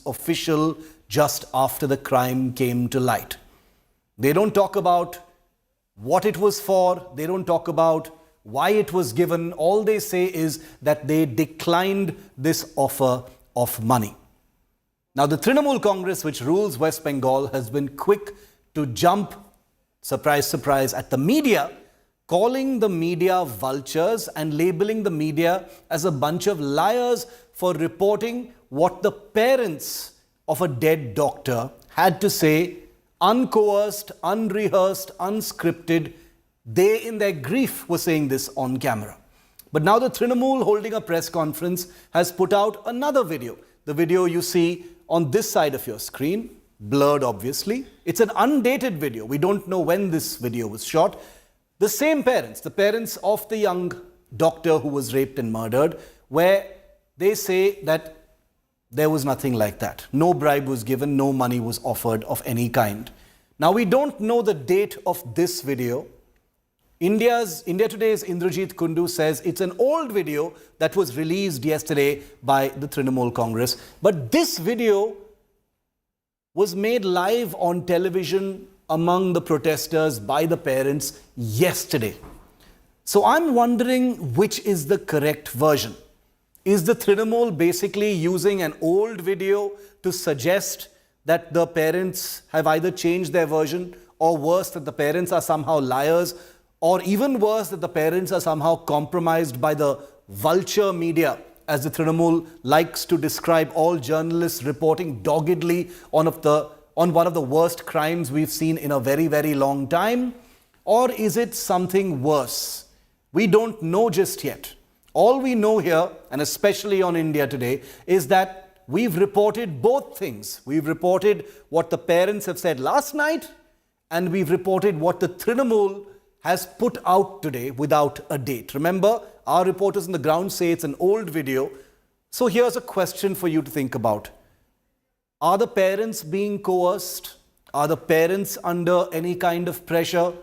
official just after the crime came to light. They don't talk about what it was for. They don't talk about why it was given. All they say is that they declined this offer of money. Now, the Trinamool Congress, which rules West Bengal, has been quick to jump, surprise, surprise, at the media, calling the media vultures and labeling the media as a bunch of liars for reporting what the parents of a dead doctor had to say, uncoerced, unrehearsed, unscripted. They, in their grief, were saying this on camera. But now the Trinamool, holding a press conference, has put out another video. The video you see on this side of your screen, blurred obviously. It's an undated video. We don't know when this video was shot. The same parents, the parents of the young doctor who was raped and murdered, where they say that there was nothing like that. No bribe was given, no money was offered of any kind. Now, we don't know the date of this video. India Today's Indrajit Kundu says it's an old video that was released yesterday by the Trinamool Congress. But this video was made live on television among the protesters by the parents yesterday. So I'm wondering which is the correct version. Is the Trinamool basically using an old video to suggest that the parents have either changed their version, or worse, that the parents are somehow liars, or even worse, that the parents are somehow compromised by the vulture media, as the Trinamool likes to describe all journalists reporting doggedly on one of the worst crimes we've seen in a very, very long time? Or is it something worse? We don't know just yet. All we know here, and especially on India Today, is that we've reported both things. We've reported what the parents have said last night, and we've reported what the Trinamool has put out today without a date. Remember, our reporters on the ground say it's an old video. So here's a question for you to think about. Are the parents being coerced? Are the parents under any kind of pressure?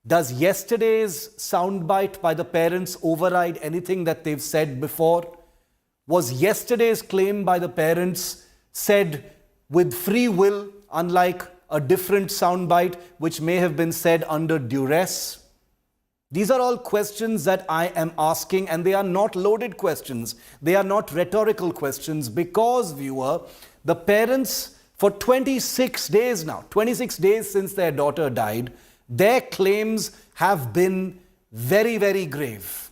Does yesterday's soundbite by the parents override anything that they've said before? Was yesterday's claim by the parents said with free will, unlike a different soundbite which may have been said under duress? These are all questions that I am asking, and they are not loaded questions. They are not rhetorical questions because, viewer, the parents, for 26 days now, 26 days since their daughter died, their claims have been very, very grave.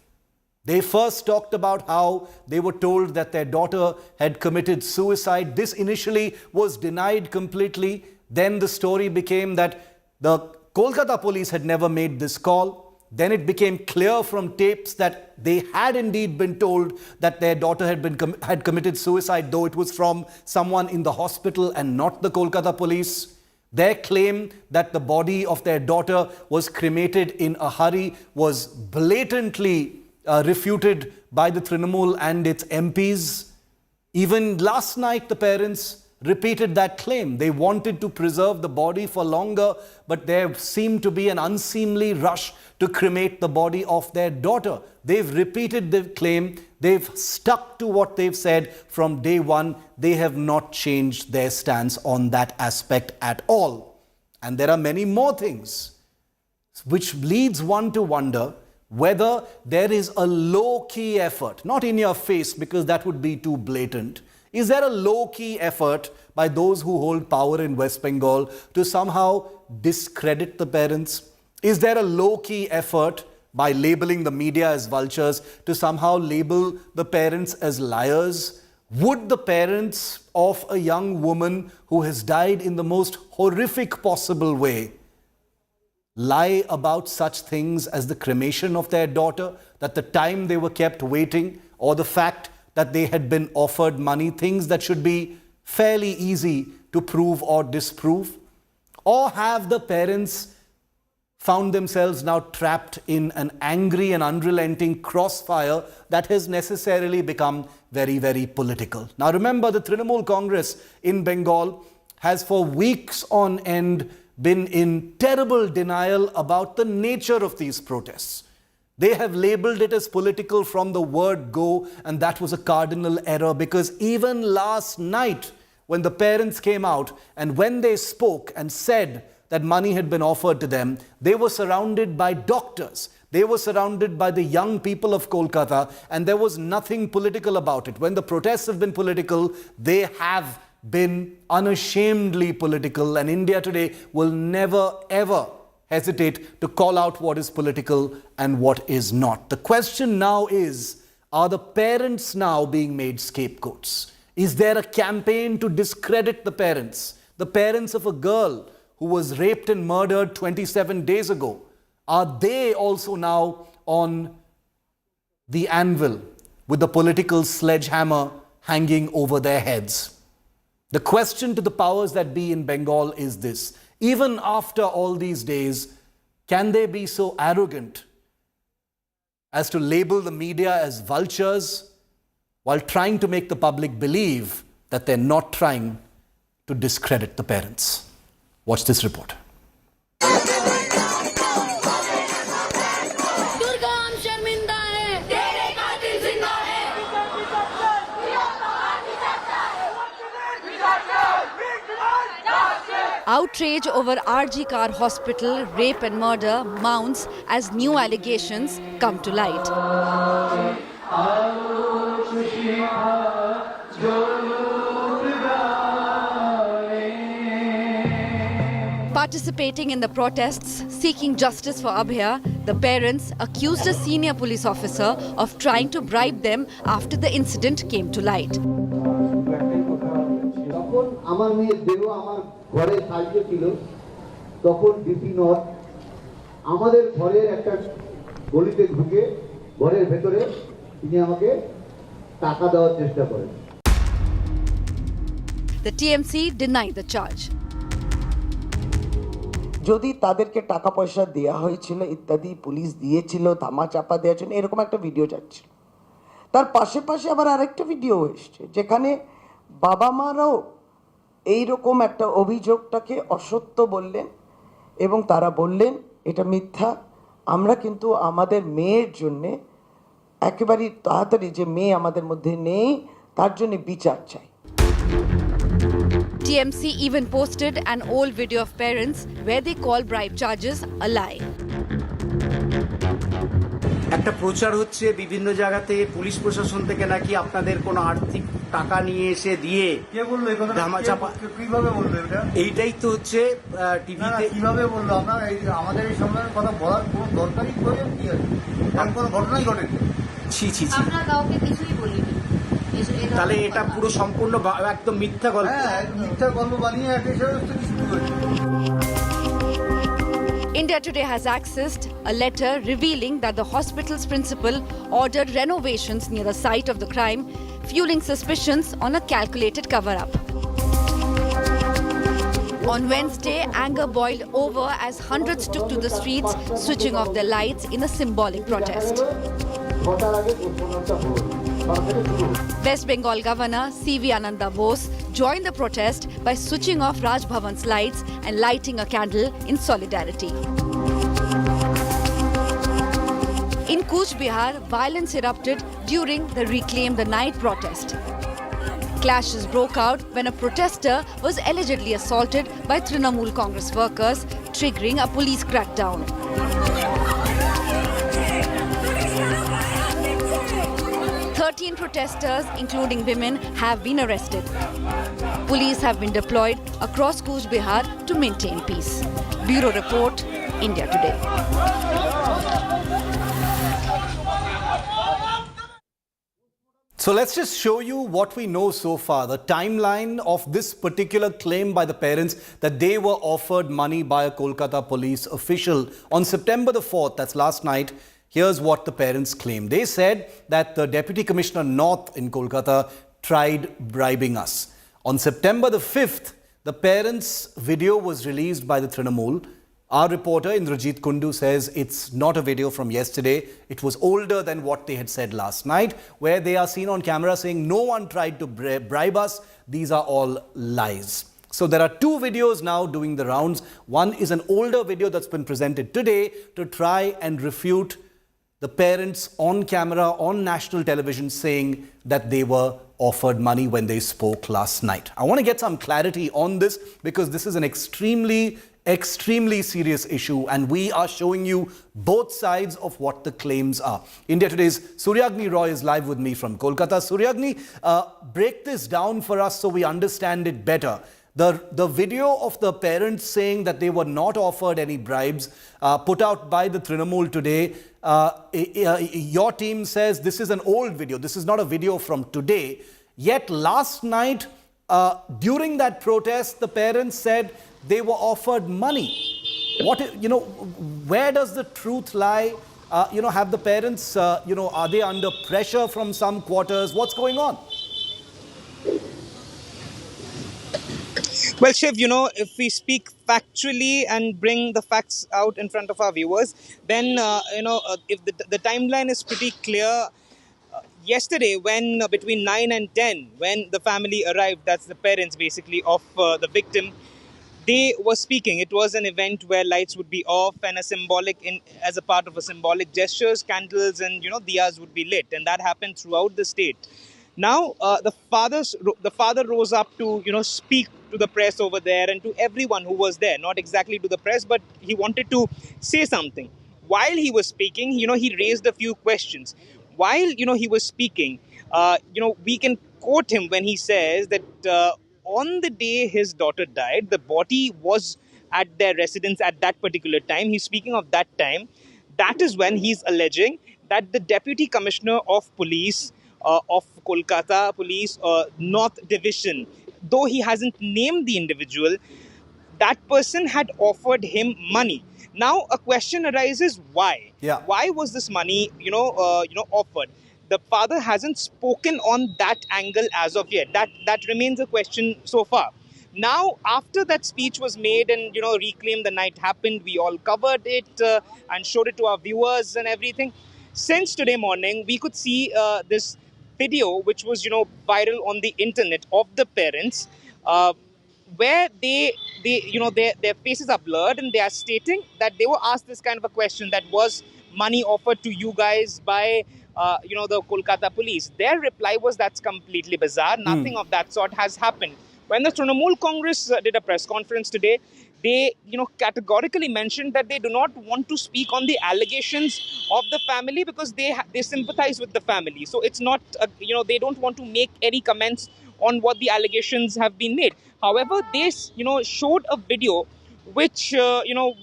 They first talked about how they were told that their daughter had committed suicide. This initially was denied completely. Then the story became that the Kolkata Police had never made this call. Then it became clear from tapes that they had indeed been told that their daughter had committed suicide, though it was from someone in the hospital and not the Kolkata Police. Their claim that the body of their daughter was cremated in a hurry was blatantly refuted by the Trinamool and its MPs. Even last night, the parents repeated that claim. They wanted to preserve the body for longer, but there seemed to be an unseemly rush to cremate the body of their daughter. They've repeated the claim. They've stuck to what they've said from day one. They have not changed their stance on that aspect at all. And there are many more things, which leads one to wonder whether there is a low-key effort, not in your face because that would be too blatant. Is there a low-key effort by those who hold power in West Bengal to somehow discredit the parents? Is there a low-key effort by labeling the media as vultures to somehow label the parents as liars? Would the parents of a young woman who has died in the most horrific possible way lie about such things as the cremation of their daughter, that the time they were kept waiting, or the fact that they had been offered money, things that should be fairly easy to prove or disprove? Or have the parents found themselves now trapped in an angry and unrelenting crossfire that has necessarily become very, very political? Now remember, the Trinamool Congress in Bengal has for weeks on end been in terrible denial about the nature of these protests. They have labeled it as political from the word go, and that was a cardinal error, because even last night, when the parents came out and when they spoke and said that money had been offered to them, they were surrounded by doctors. They were surrounded by the young people of Kolkata, and there was nothing political about it. When the protests have been political, they have been unashamedly political, and India today will never ever hesitate to call out what is political and what is not. The question now is, are the parents now being made scapegoats? Is there a campaign to discredit the parents? The parents of a girl who was raped and murdered 27 days ago, are they also now on the anvil with the political sledgehammer hanging over their heads? The question to the powers that be in Bengal is this: even after all these days, can they be so arrogant as to label the media as vultures while trying to make the public believe that they're not trying to discredit the parents? Watch this report. Outrage over RG Car Hospital rape and murder mounts as new allegations come to light. Participating in the protests seeking justice for Abhaya, the parents accused a senior police officer of trying to bribe them after the incident came to light. আমার মেয়ে দেহ আমার ঘরে সাইজে ছিল তখন DP not আমাদের ঘরের একটা গলিতে ঢুকে ঘরের ভেতরে তিনি আমাকে টাকা দেওয়ার চেষ্টা করেন The TMC denied the charge. যদি তাদেরকে টাকা পয়সা দেয়া হয়েছিল ইত্যাদি পুলিশ দিয়েছিল ধামা চাপা দেওয়ার জন্য এরকম একটা ভিডিও যাচ্ছিল তার পাশে পাশে আবার আরেকটা ভিডিও এসছে যেখানে বাবা মারাও এইরকম একটা অভিযোগটাকে অসত্য বললেন এবং তারা বললেন এটা মিথ্যা আমরা কিন্তু আমাদের মেয়ের জন্য একেবারে তাড়াতাড়ি যে মেয়ে আমাদের মধ্যে নেই তার জন্য বিচার চাই TMC even posted an old video of parents where they call bribe charges a lie. একটা প্রচার হচ্ছে বিভিন্ন জায়গাতে পুলিশ প্রশাসন থেকে নাকি আপনাদের কোনো আর্থিক টাকা নিয়ে এসে দিয়ে কে বললো এই কথা ধামাচাপা কিভাবে বললো এটা এইটাই তো হচ্ছে টিভিতে কিভাবে বললো আপনার আমাদের এই সময়ের কথা বলার কোনো দরকারই প্রয়োজন কি আছে এমন কোনো ঘটনাই ঘটেনি ছি ছি ছি আমরা কাউকে কিছুই বলিনি তাহলে এটা পুরো সম্পূর্ণ একদম মিথ্যা গল্প হ্যাঁ মিথ্যা গল্প বানিয়ে একটা হিসাবে শুরু করেছে India Today has accessed a letter revealing that the hospital's principal ordered renovations near the site of the crime, fueling suspicions on a calculated cover-up. On Wednesday, anger boiled over as hundreds took to the streets, switching off their lights in a symbolic protest. West Bengal Governor C.V. Ananda Bose joined the protest by switching off Raj Bhavan's lights and lighting a candle in solidarity. In Cooch Behar, violence erupted during the Reclaim the Night protest. Clashes broke out when a protester was allegedly assaulted by Trinamool Congress workers, triggering a police crackdown. 13 protesters, including women, have been arrested. Police have been deployed across Cooch Behar to maintain peace. Bureau Report, India Today. So let's just show you what we know so far, the timeline of this particular claim by the parents that they were offered money by a Kolkata police official on September the 4th, that's last night. Here's what the parents claimed. They said that the Deputy Commissioner North in Kolkata tried bribing us. On September the 5th, the parents' video was released by the Trinamool. Our reporter Indrajit Kundu says it's not a video from yesterday. It was older than what they had said last night, where they are seen on camera saying no one tried to bribe us. These are all lies. So there are two videos now doing the rounds. One is an older video that's been presented today to try and refute the parents on camera, on national television, saying that they were offered money when they spoke last night. I want to get some clarity on this because this is an extremely serious issue, and we are showing you both sides of what the claims are. India Today's Suryagni Roy is live with me from Kolkata. Suryagni, break this down for us so we understand it better. The video of the parents saying that they were not offered any bribes put out by the Trinamool today. Your team says this is an old video. This is not a video from today. Yet last night, during that protest, the parents said they were offered money. Where does the truth lie? Have the parents, are they under pressure from some quarters? What's going on? Well, Shiv, if we speak factually and bring the facts out in front of our viewers, then, if the timeline is pretty clear. Yesterday, when between 9 and 10, when the family arrived, that's the parents basically of the victim, they were speaking. It was an event where lights would be off and as a part of a symbolic gestures, candles and diyas would be lit, and that happened throughout the state. Now, the father rose up to speak to the press over there and to everyone who was there. Not exactly to the press, but he wanted to say something. While he was speaking, he raised a few questions. While he was speaking, we can quote him when he says that on the day his daughter died, the body was at their residence at that particular time. He's speaking of that time. That is when he's alleging that the Deputy Commissioner of Police of Kolkata Police North Division, though he hasn't named the individual, that person had offered him money. Now a question arises: why? Yeah. Why was this money, offered? The father hasn't spoken on that angle as of yet. That remains a question so far. Now, after that speech was made and Reclaim the Night happened, we all covered it and showed it to our viewers and everything. Since today morning, we could see this video, which was viral on the internet, of the parents, where their faces are blurred and they are stating that they were asked this kind of a question: that was money offered to you guys by the Kolkata Police. Their reply was, that's completely bizarre. Nothing of that sort has happened. When the Trinamool Congress did a press conference today, they categorically mentioned that they do not want to speak on the allegations of the family because they sympathize with the family. So it's not they don't want to make any comments on what the allegations have been made. However, they showed a video which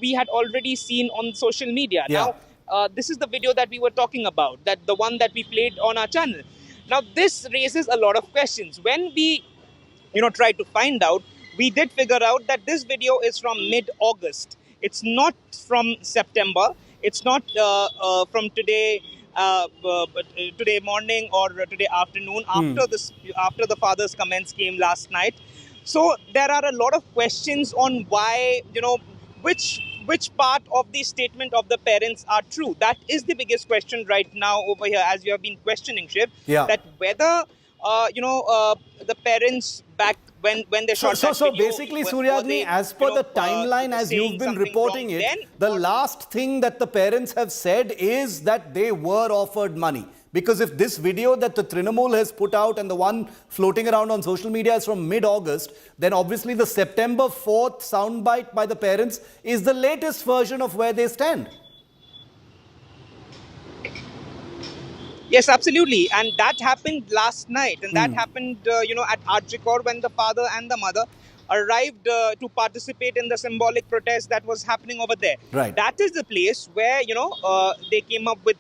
we had already seen on social media. Yeah. Now, this is the video that we were talking about, that the one that we played on our channel. Now, this raises a lot of questions. When we tried to find out, we did figure out that this video is from mid-August. It's not from September. It's not from today, today morning or today afternoon, after the father's comments came last night. So there are a lot of questions on why, which part of the statement of the parents are true. That is the biggest question right now over here, as you have been questioning, Shiv. Yeah. That whether the parents back when they shot that So video, basically, were Suryagni, they, as per the timeline, as saying you've been something reporting wrong it, then? the last thing that the parents have said is that they were offered money. Because if this video that the Trinamool has put out and the one floating around on social media is from mid-August, then obviously the September 4th soundbite by the parents is the latest version of where they stand. Yes, absolutely. And that happened last night. And that happened, at Archikor, when the father and the mother arrived to participate in the symbolic protest that was happening over there. Right. That is the place where, they came up with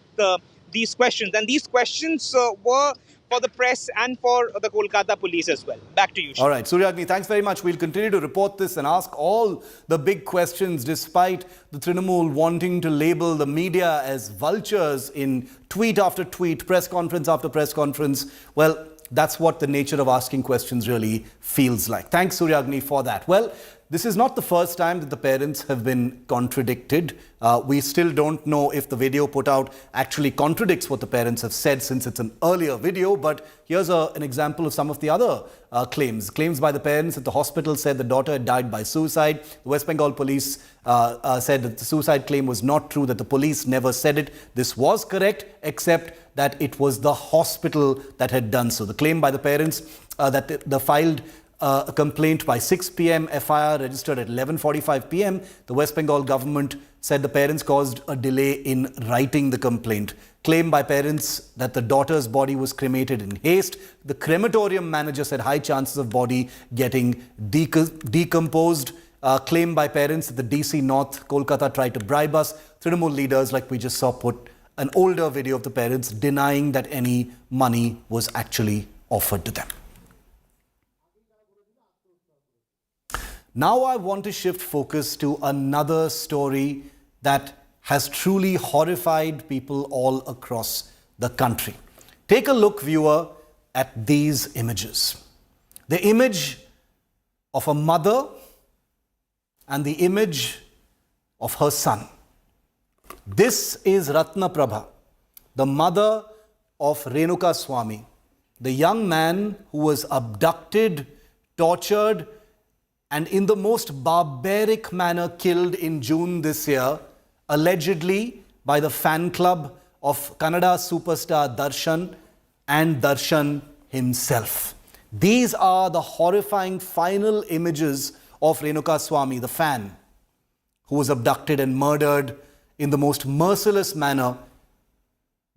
these questions. And these questions were for the press and for the Kolkata Police as well. Back to you, Shiv. All right, Suryagni, thanks very much. We'll continue to report this and ask all the big questions, despite the Trinamool wanting to label the media as vultures in tweet after tweet, press conference after press conference. Well, that's what the nature of asking questions really feels like. Thanks, Suryagni, for that. Well, this is not the first time that the parents have been contradicted. We still don't know if the video put out actually contradicts what the parents have said, since it's an earlier video. But here's an example of some of the other claims. Claims by the parents that the hospital said the daughter had died by suicide. The West Bengal police said that the suicide claim was not true, that the police never said it. This was correct, except that it was the hospital that had done so. The claim by the parents that they filed a complaint by 6 p.m, FIR registered at 11:45 p.m. The West Bengal government said the parents caused a delay in writing the complaint. Claim by parents that the daughter's body was cremated in haste. The crematorium manager said high chances of body getting decomposed. Claim by parents that the DC North, Kolkata, tried to bribe us. Trinamool leaders, like we just saw, put an older video of the parents denying that any money was actually offered to them. Now I want to shift focus to another story that has truly horrified people all across the country. Take a look, viewer, at these images. The image of a mother and the image of her son. This is Ratna Prabha, the mother of Renukaswamy, the young man who was abducted, tortured, and in the most barbaric manner killed in June this year, allegedly by the fan club of Kannada superstar Darshan and Darshan himself. These are the horrifying final images of Renukaswamy, the fan, who was abducted and murdered in the most merciless manner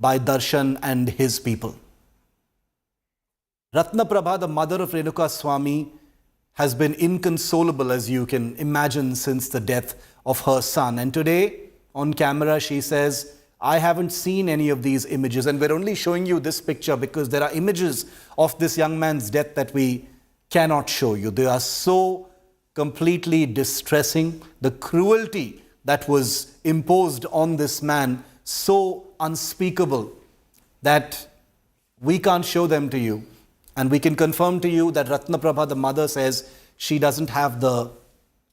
by Darshan and his people. Ratna Prabha, the mother of Renukaswamy, has been inconsolable, as you can imagine, since the death of her son. And today, on camera, she says, I haven't seen any of these images. And we're only showing you this picture because there are images of this young man's death that we cannot show you. They are so completely distressing. The cruelty that was imposed on this man, so unspeakable that we can't show them to you. And we can confirm to you that Ratna Prabha, the mother, says she doesn't have the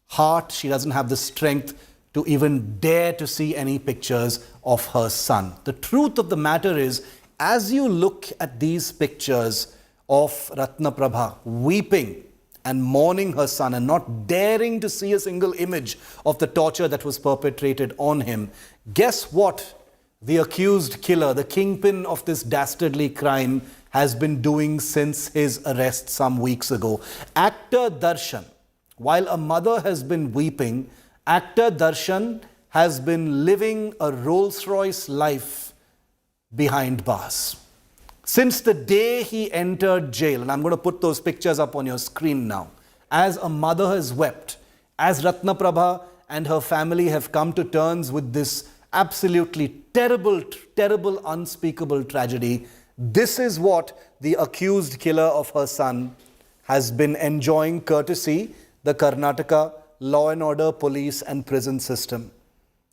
heart, she doesn't have the strength to even dare to see any pictures of her son. The truth of the matter is, as you look at these pictures of Ratna Prabha weeping and mourning her son and not daring to see a single image of the torture that was perpetrated on him, guess what the accused killer, the kingpin of this dastardly crime, has been doing since his arrest some weeks ago. Actor Darshan, while a mother has been weeping, actor Darshan has been living a Rolls-Royce life behind bars. Since the day he entered jail, and I'm going to put those pictures up on your screen now, as a mother has wept, as Ratna Prabha and her family have come to terms with this absolutely terrible, terrible, unspeakable tragedy, this is what the accused killer of her son has been enjoying, courtesy the Karnataka law and order, police and prison system.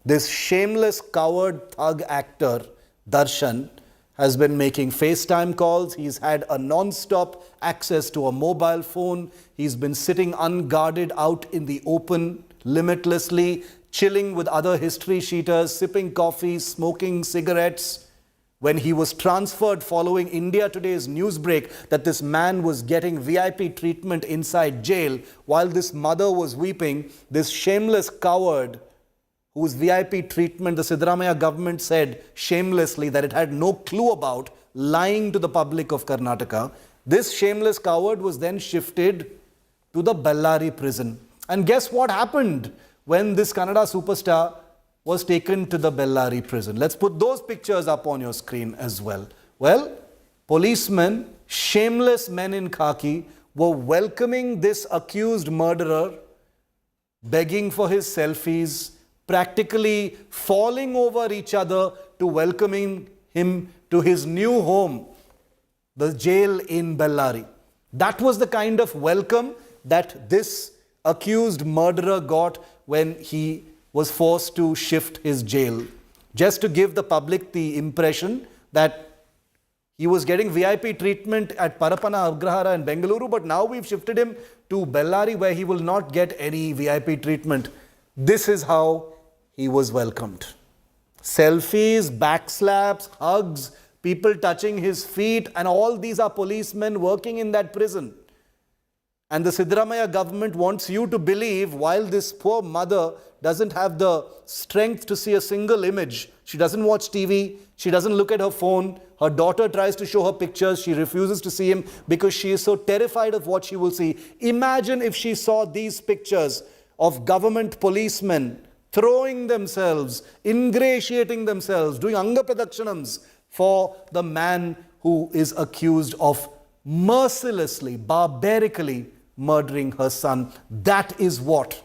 This shameless coward thug actor, Darshan, has been making FaceTime calls. He's had a non-stop access to a mobile phone. He's been sitting unguarded out in the open, limitlessly, chilling with other history sheeters, sipping coffee, smoking cigarettes. When he was transferred following India Today's newsbreak that this man was getting VIP treatment inside jail, while this mother was weeping, this shameless coward whose VIP treatment the Siddaramaiah government said shamelessly that it had no clue about, lying to the public of Karnataka, this shameless coward was then shifted to the Bellary prison. And guess what happened when this Kannada superstar was taken to the Bellary prison? Let's put those pictures up on your screen as well. Well, policemen, shameless men in khaki, were welcoming this accused murderer, begging for his selfies, practically falling over each other to welcoming him to his new home, the jail in Bellary. That was the kind of welcome that this accused murderer got when he was forced to shift his jail, just to give the public the impression that he was getting VIP treatment at Parapana Agrahara in Bengaluru, but now we've shifted him to Bellary, where he will not get any VIP treatment. This is how he was welcomed. Selfies, backslaps, hugs, people touching his feet, and all these are policemen working in that prison. And the Siddaramaiah government wants you to believe, while this poor mother doesn't have the strength to see a single image, she doesn't watch TV, she doesn't look at her phone, her daughter tries to show her pictures, she refuses to see him because she is so terrified of what she will see. Imagine if she saw these pictures of government policemen throwing themselves, ingratiating themselves, doing anga pradakshanams for the man who is accused of mercilessly, barbarically murdering her son. That is what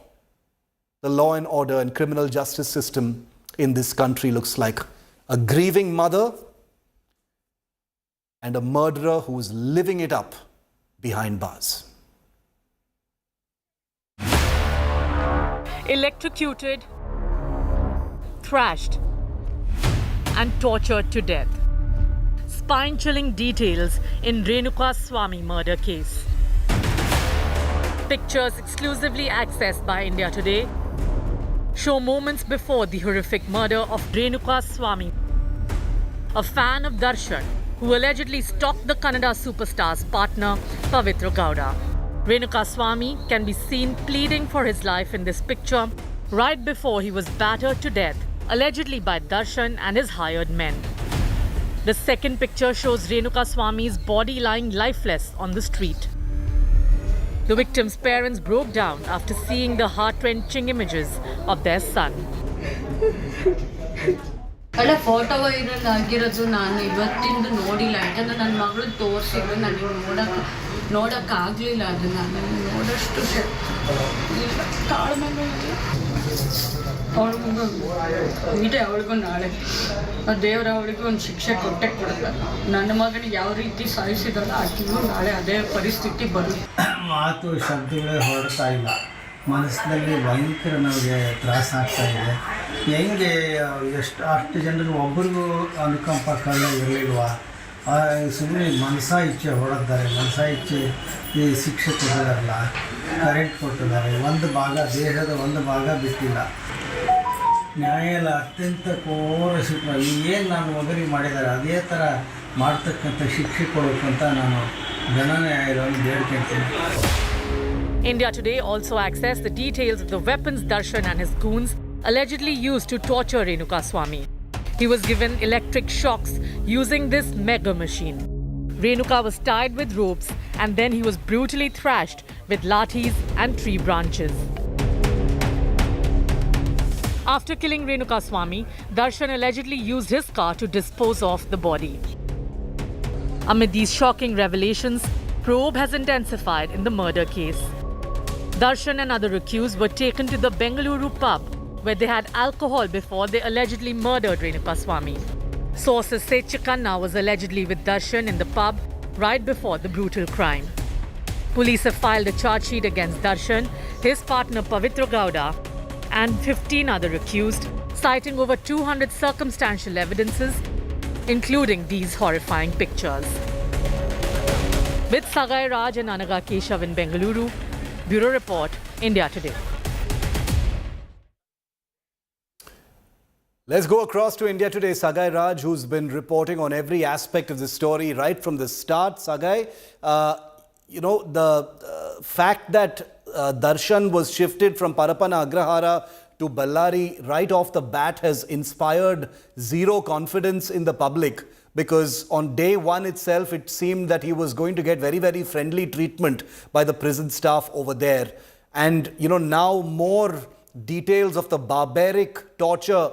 the law and order and criminal justice system in this country looks like. A grieving mother and a murderer who is living it up behind bars. Electrocuted, thrashed, and tortured to death. Spine-chilling details in Renukaswamy murder case. Pictures exclusively accessed by India Today show moments before the horrific murder of Renukaswamy, a fan of Darshan who allegedly stalked the Kannada superstar's partner Pavitra Gowda. Renukaswamy can be seen pleading for his life in this picture right before he was battered to death, allegedly by Darshan and his hired men. The second picture shows Renukaswamy's body lying lifeless on the street. The victim's parents broke down after seeing the heart-wrenching images of their son. ಅಲ್ಲ photo viral ಆಗಿರೋದು ನಾನು ಇವತ್ತಿಂದು ನೋಡಿಲ್ಲ, ಯಾಕಂದರೆ ನನ್ನ ಮಗಳು ತೋರಿಸಿದ್ರು, ನನಗೆ ನೋಡೋಕ್ಕಾಗಲಿಲ್ಲ. ಅದನ್ನು ನನಗೆ ನೋಡೋಷ್ಟು ತಾಳ್ಮೆನೂ ಇಲ್ಲ. ಅವಳಿಗೂ ನಾಳೆ ದೇವರ ಅವಳಿಗೂ ಒಂದು ಶಿಕ್ಷೆ ಕೊಟ್ಟೆ ಕೊಡ್ತಾರೆ. ನನ್ನ ಮಗನಿಗೆ ಯಾವ ರೀತಿ ಸಾಯಿಸಿದಲ್ಲ ಆಕೆಗೂ ನಾಳೆ ಅದೇ ಪರಿಸ್ಥಿತಿ ಬರುತ್ತೆ. ಮಾತು ಶಬ್ದಗಳೇ ಹೊರಡ್ತಾ ಇಲ್ಲ, ಮನಸ್ಸಿನಲ್ಲಿ ಭಯಂಕರ ನಮಗೆ ತ್ರಾಸ ಆಗ್ತಾ ಇದೆ. ಹೆಂಗೆ ಅಷ್ಟು ಜನರು ಒಬ್ಬರಿಗೂ ಅನುಕಂಪ ಕಳ್ಳ ಇರಲಿಲ್ವಾ? ಸುಮ್ಮನೆ ಮನಸಾ ಇಚ್ಛೆ ಹೊಡೆದಿದ್ದಾರೆ, ಮನಸಾ ಇಚ್ಛೆ ಈ ಶಿಕ್ಷೆ ಕೊಟ್ಟಿದಾರಲ್ಲ, ಕರೆಂಟ್ ಕೊಟ್ಟಿದ್ದಾರೆ, ಒಂದು ಭಾಗ ದೇಹದ ಒಂದು ಭಾಗ ಬಿಟ್ಟಿಲ್ಲ. ನ್ಯಾಯಾಲಯ ಅತ್ಯಂತ ಕೋರಸಿಟ್ಟು ಏನು ನಾನು ಮಗನಿಗೆ ಮಾಡಿದ್ದಾರೆ ಅದೇ ಥರ ಮಾಡ್ತಕ್ಕಂಥ ಶಿಕ್ಷೆ ಕೊಡಬೇಕು ಅಂತ ನಾನು ನ್ಯಾಯಾಲಯವನ್ನು ಬೇಡ್ಕೊಳ್ತೀನಿ. India Today also accessed the details of the weapons Darshan and his goons allegedly used to torture Renukaswamy. He was given electric shocks using this mega machine. Renuka was tied with ropes and then he was brutally thrashed with lathis and tree branches. After killing Renukaswamy, Darshan allegedly used his car to dispose of the body. Amid these shocking revelations, probe has intensified in the murder case. Darshan and other accused were taken to the Bengaluru pub where they had alcohol before they allegedly murdered Renukaswamy. Sources say Chikanna was allegedly with Darshan in the pub right before the brutal crime. Police have filed a charge sheet against Darshan, his partner Pavitra Gowda, and 15 other accused, citing over 200 circumstantial evidences, including these horrifying pictures. With Sagai Raj and Anaga Keshav in Bengaluru, Bureau Report, India Today. Let's go across to India Today. Sagai Raj, who's been reporting on every aspect of the story right from the start. Sagai, the fact that Darshan was shifted from Parapana Agrahara to Bellary right off the bat has inspired zero confidence in the public, because on day one itself it seemed that he was going to get very, very friendly treatment by the prison staff over there. And now more details of the barbaric torture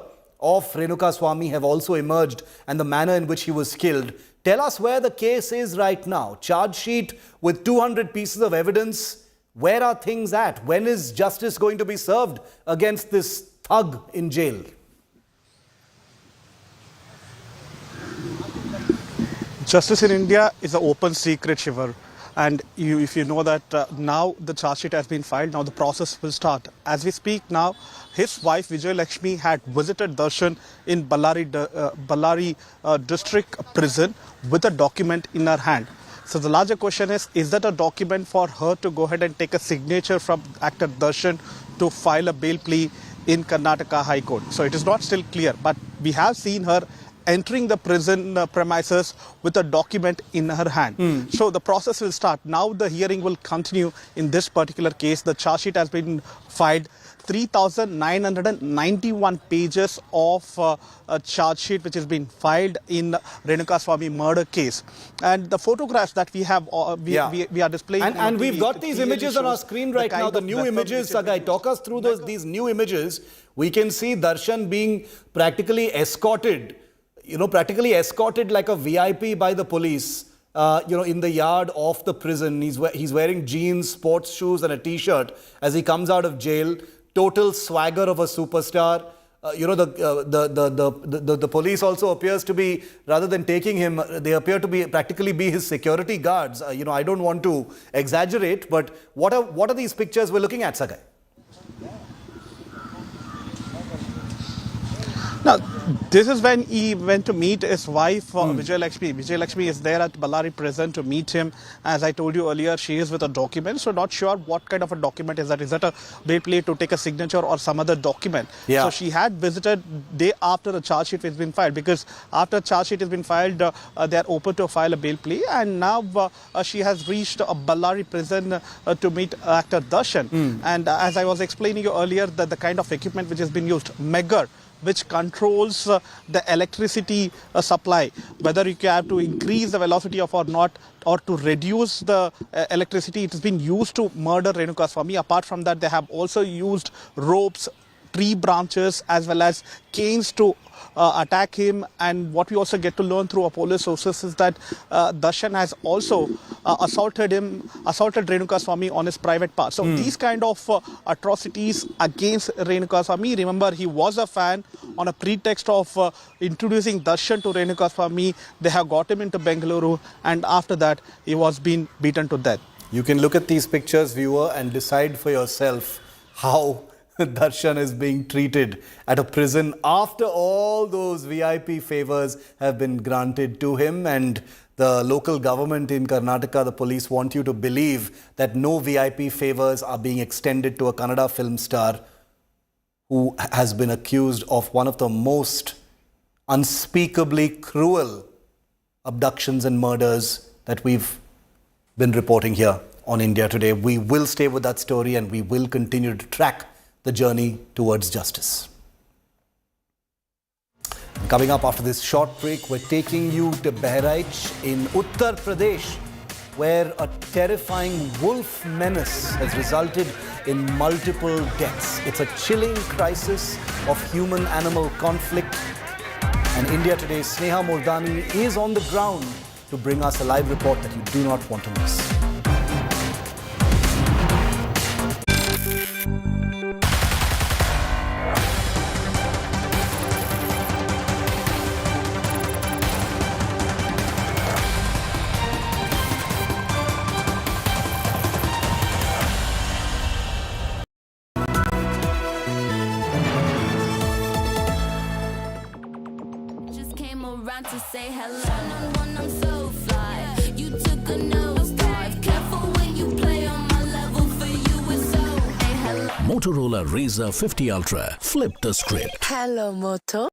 of Renukaswamy have also emerged and the manner in which he was killed. Tell us where the case is right now. Charge sheet with 200 pieces of evidence. Where are things at? When is justice going to be served against this thug in jail? Justice in India is an open secret, Shiva. And if you know that now the charge sheet has been filed, now the process will start. As we speak now, his wife Vijay Lakshmi had visited Darshan in Bellary district prison with a document in her hand. So the larger question is that a document for her to go ahead and take a signature from actor Darshan to file a bail plea in Karnataka High Court? So it is not still clear, but we have seen her entering the prison premises with a document in her hand. So the process will start. Now the hearing will continue in this particular case. The charge sheet has been filed. 3,991 pages of a charge sheet which has been filed in Renukaswamy murder case. And the photographs that we have, we are displaying. And we've got these images on our screen right now, the new images. Sagai, talk us through these new images. We can see Darshan being practically escorted, practically escorted like a VIP by the police, in the yard of the prison. He's wearing jeans, sports shoes and a t-shirt as he comes out of jail. Total swagger of a superstar. The police also appears to be, rather than taking him, they appear to be practically be his security guards. I don't want to exaggerate, but what are these pictures we're looking at, Sagai? Now, this is when he went to meet his wife, Vijay Lakshmi. Vijay Lakshmi is there at Ballari prison to meet him. As I told you earlier, she is with a document. So not sure what kind of a document is that. Is that a bail plea to take a signature or some other document? Yeah. So she had visited day after the charge sheet has been filed, because after charge sheet has been filed, they are open to file a bail plea. And now she has reached a Ballari prison to meet actor Darshan. And as I was explaining you earlier, that the kind of equipment which has been used, Megger, which controls the electricity supply, whether you have to increase the velocity of or not, or to reduce the electricity. It has been used to murder Renukaswamy. Apart from that, they have also used ropes, tree branches as well as canes to attack him. And what we also get to learn through our police sources is that Darshan has also assaulted Renukaswamy on his private part. So these kind of atrocities against Renukaswamy, remember he was a fan. On a pretext of introducing Darshan to Renukaswamy, they have got him into Bengaluru, and after that he was being beaten to death. You can look at these pictures, viewer, and decide for yourself how Darshan is being treated at a prison after all those VIP favors have been granted to him. And the local government in Karnataka, the police, want you to believe that no VIP favors are being extended to a Kannada film star who has been accused of one of the most unspeakably cruel abductions and murders that we've been reporting here on India Today. We will stay with that story and we will continue to track the journey towards justice. Coming up after this short break, we're taking you to Bahraich in Uttar Pradesh, where a terrifying wolf menace has resulted in multiple deaths. It's a chilling crisis of human-animal conflict. And India Today's Sneha Murdani is on the ground to bring us a live report that you do not want to miss. To say hello, I'm so fly. You took a nosedive. Careful when you play on my level. For you it's so. Hey, hello. Motorola Razr 50 Ultra. Flip the script. Hello, Moto.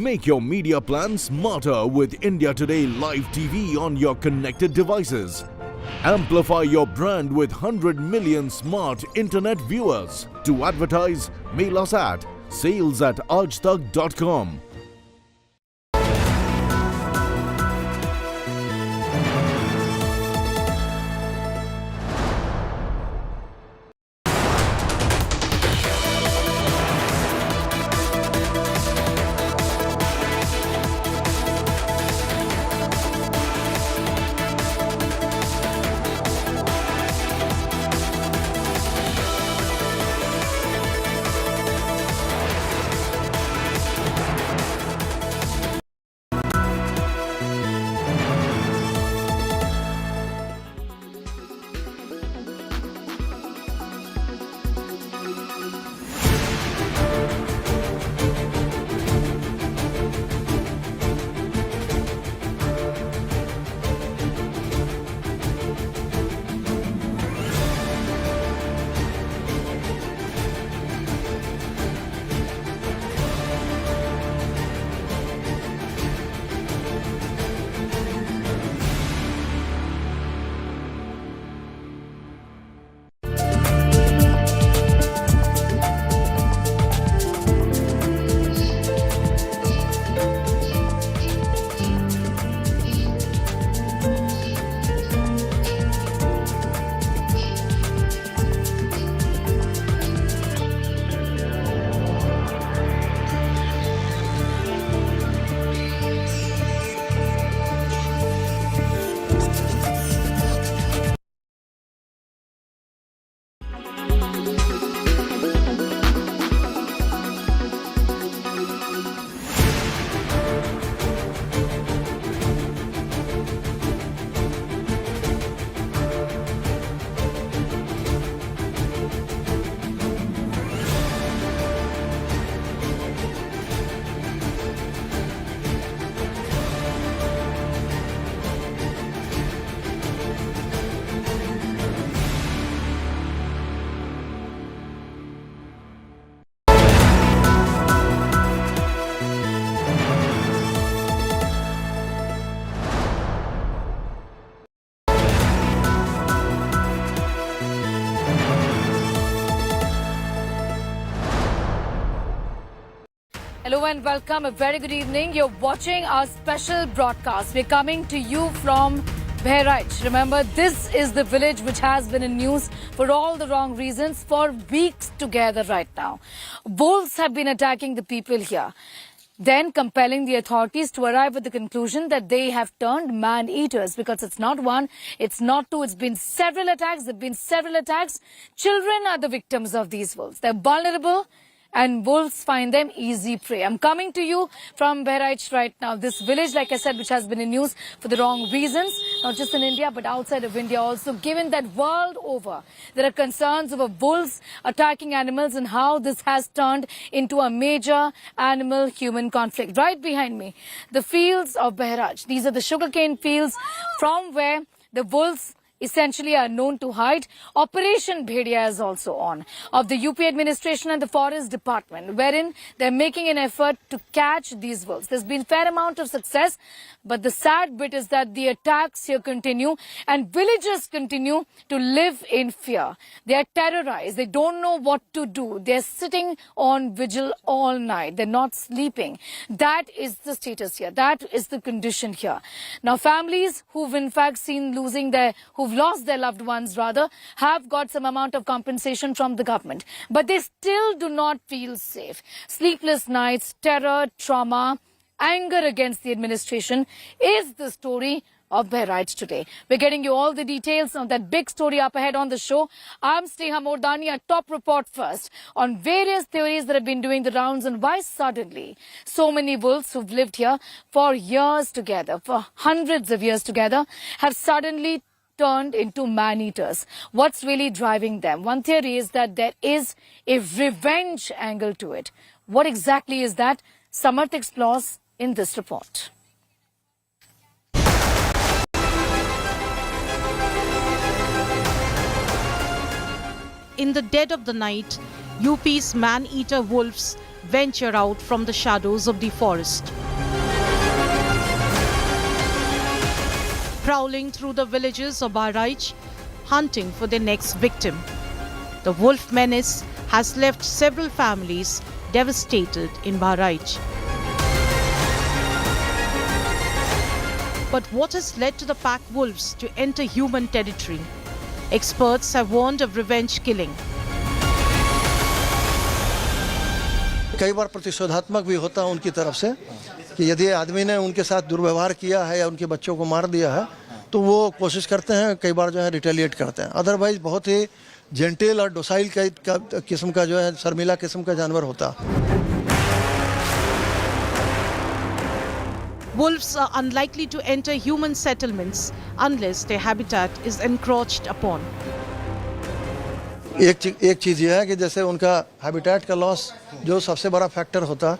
Make your media plan smarter with India Today Live TV on your connected devices. Amplify your brand with 100 million smart internet viewers. To advertise, mail us at sales@aajtak.com. Hello and welcome. A very good evening. You're watching our special broadcast. We're coming to you from Bahraich. Remember, this is the village which has been in news for all the wrong reasons for weeks together right now. Wolves have been attacking the people here, then compelling the authorities to arrive at the conclusion that they have turned man-eaters, because it's not one, it's not two, it's been several attacks. There have been several attacks. Children are the victims of these wolves. They're vulnerable, and wolves find them easy prey. I'm coming to you from Bahraich right now. This village, like I said, which has been in news for the wrong reasons, not just in India, but outside of India also, given that world over there are concerns over wolves attacking animals and how this has turned into a major animal-human conflict. Right behind me, the fields of Bahraich. These are the sugarcane fields from where the wolves essentially are known to hide. Operation Bhedia is also on, of the UP administration and the Forest Department, wherein they're making an effort to catch these wolves. There's been fair amount of success, but the sad bit is that the attacks here continue and villagers continue to live in fear. They are terrorized. They don't know what to do. They're sitting on vigil all night. They're not sleeping. That is the status here. That is the condition here. Now, families who've in fact who've lost their loved ones rather, have got some amount of compensation from the government. But they still do not feel safe. Sleepless nights, terror, trauma, anger against the administration is the story of Bahraich today. We're getting you all the details on that big story up ahead on the show. I'm Sneha Mordani. Our top report first on various theories that have been doing the rounds and why suddenly so many wolves who've lived here for years together, for hundreds of years together, have suddenly turned into man-eaters. What's really driving them? One theory is that there is a revenge angle to it. What exactly is that? Samarth explores in this report. In the dead of the night, UP's man-eater wolves venture out from the shadows of the forest. Prowling through the villages of Bahraich, hunting for their next victim. The wolf menace has left several families devastated in Bahraich. But what has led to the pack wolves to enter human territory? Experts have warned of revenge killing. कई बार प्रतिशोधात्मक भी होता है उनकी तरफ से कि यदि आदमी ने उनके साथ दुर्व्यवहार किया है या उनके बच्चों को मार दिया है तो वो कोशिश करते हैं, कई बार जो है रिटेलिएट करते हैं. अदरवाइज बहुत ही जेंटल और डोसाइल किस्म का जो है शर्मिला किस्म का जानवर होता. Wolves are unlikely to enter human settlements unless their habitat is encroached upon. एक चीज़ यह है कि जैसे उनका हैबिटेट का लॉस जो सबसे बड़ा फैक्टर होता,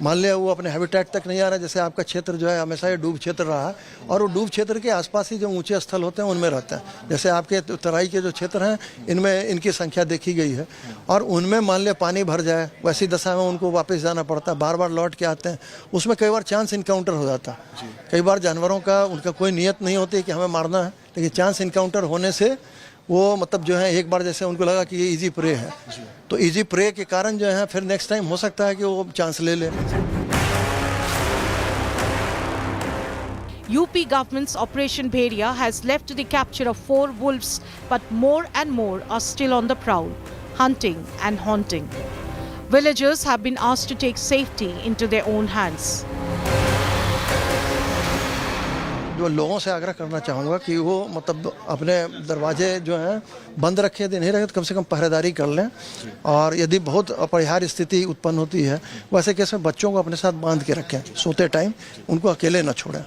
मान लिया वो अपने हैबिटेट तक नहीं आ रहा, जैसे आपका क्षेत्र जो है हमेशा ये डूब क्षेत्र रहा है और वो डूब क्षेत्र के आसपास ही जो ऊंचे स्थल होते हैं उनमें रहते हैं. जैसे आपके तराई के जो क्षेत्र हैं इनमें इनकी संख्या देखी गई है और उनमें मान लिया पानी भर जाए, वैसी दशा में उनको वापस जाना पड़ता है, बार बार लौट के आते हैं. उसमें कई बार चांस इनकाउंटर हो जाता. कई बार जानवरों का उनका कोई नियत नहीं होती कि हमें मारना है, लेकिन चांस इनकाउंटर होने से वो मतलब जो है एक बार जैसे उनको लगा कि ये इजी प्रे है तो इजी प्रे के कारण जो है फिर नेक्स्ट टाइम हो सकता है कि वो चांस ले ले. UP government's Operation Bheria has led to the capture of 4 wolves, but more and more are still on the prowl, hunting and haunting. Villagers have been asked to take safety into their own hands. जो लोगों से आग्रह करना चाहूँगा कि वो मतलब अपने दरवाजे जो हैं बंद रखे, नहीं रखे तो कम से कम पहरेदारी कर लें और यदि बहुत अपरिहार्य स्थिति उत्पन्न होती है वैसे केस में बच्चों को अपने साथ बांध के रखें, सोते टाइम उनको अकेले न छोड़ें.